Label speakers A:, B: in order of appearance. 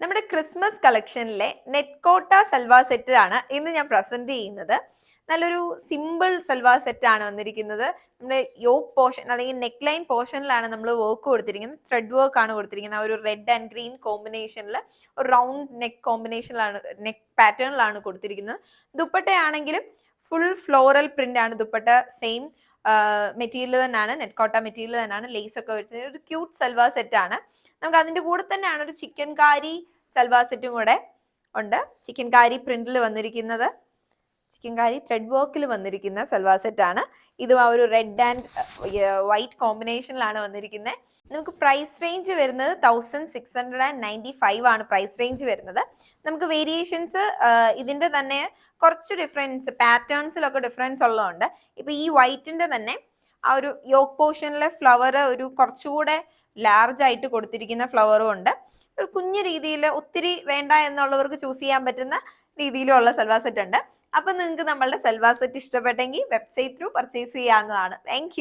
A: നമ്മുടെ Christmas കളക്ഷനിലെ നെറ്റ്കോട്ട salwar set ആണ് ഇന്ന് ഞാൻ പ്രസന്റ് ചെയ്യുന്നത്. നല്ലൊരു സിമ്പിൾ സൽവാർ സെറ്റ് ആണ് വന്നിരിക്കുന്നത്. നമ്മുടെ യോക്ക് പോർഷൻ അല്ലെങ്കിൽ നെക്ക് ലൈൻ പോർഷനിലാണ് നമ്മൾ വർക്ക് കൊടുത്തിരിക്കുന്നത്. ത്രെഡ് വർക്ക് ആണ് കൊടുത്തിരിക്കുന്നത്. ആ ഒരു റെഡ് ആൻഡ് ഗ്രീൻ കോമ്പിനേഷനിൽ ഒരു റൗണ്ട് നെക്ക് കോമ്പിനേഷനിലാണ്, നെക്ക് പാറ്റേണിലാണ് കൊടുത്തിരിക്കുന്നത്. ദുപ്പട്ടയാണെങ്കിലും ഫുൾ ഫ്ലോറൽ പ്രിന്റ് ആണ് ദുപ്പട്ട. സെയിം മെറ്റീരിയൽ തന്നെയാണ്, നെറ്റ്കോട്ട മെറ്റീരിയൽ തന്നെയാണ്. ലേസ് ഒക്കെ വെച്ചത് ഒരു ക്യൂട്ട് സൽവാർ സെറ്റ് ആണ്. നമുക്ക് അതിന്റെ കൂടെ തന്നെയാണ് ഒരു ചിക്കൻ കാരി സൽവാർ സെറ്റും കൂടെ ഉണ്ട്. ചിക്കൻ കാരി പ്രിന്റിൽ വന്നിരിക്കുന്നത്, ചിക്കൻ കാരി ത്രെഡ് വർക്കിൽ വന്നിരിക്കുന്ന സൽവാർ സെറ്റ് ആണ്. ഇതും ആ ഒരു റെഡ് ആൻഡ് വൈറ്റ് കോമ്പിനേഷനിലാണ് വന്നിരിക്കുന്നത്. നമുക്ക് പ്രൈസ് റേഞ്ച് വരുന്നത് 1695 ആണ് പ്രൈസ് റേഞ്ച് വരുന്നത്. നമുക്ക് വേരിയേഷൻസ് ഇതിന്റെ തന്നെ കുറച്ച് ഡിഫറൻസ്, പാറ്റേൺസിലൊക്കെ ഡിഫറൻസ് ഉള്ളതുകൊണ്ട് ഇപ്പൊ ഈ വൈറ്റിന്റെ തന്നെ ആ ഒരു യോക്ക് പോർഷനിലെ ഫ്ലവർ ഒരു കുറച്ചുകൂടെ ലാർജ് ആയിട്ട് കൊടുത്തിരിക്കുന്ന ഫ്ലവറും ഉണ്ട്. ഒരു കുഞ്ഞു രീതിയിൽ, ഒത്തിരി വേണ്ട എന്നുള്ളവർക്ക് ചൂസ് ചെയ്യാൻ പറ്റുന്ന രീതിയിലുള്ള സൽവാർ സെറ്റ് ഉണ്ട്. അപ്പൊ നിങ്ങൾക്ക് നമ്മളുടെ സൽവാർ സെറ്റ് ഇഷ്ടപ്പെട്ടെങ്കിൽ വെബ്സൈറ്റ് ത്രൂ പർച്ചേസ് ചെയ്യാവുന്നതാണ്. താങ്ക്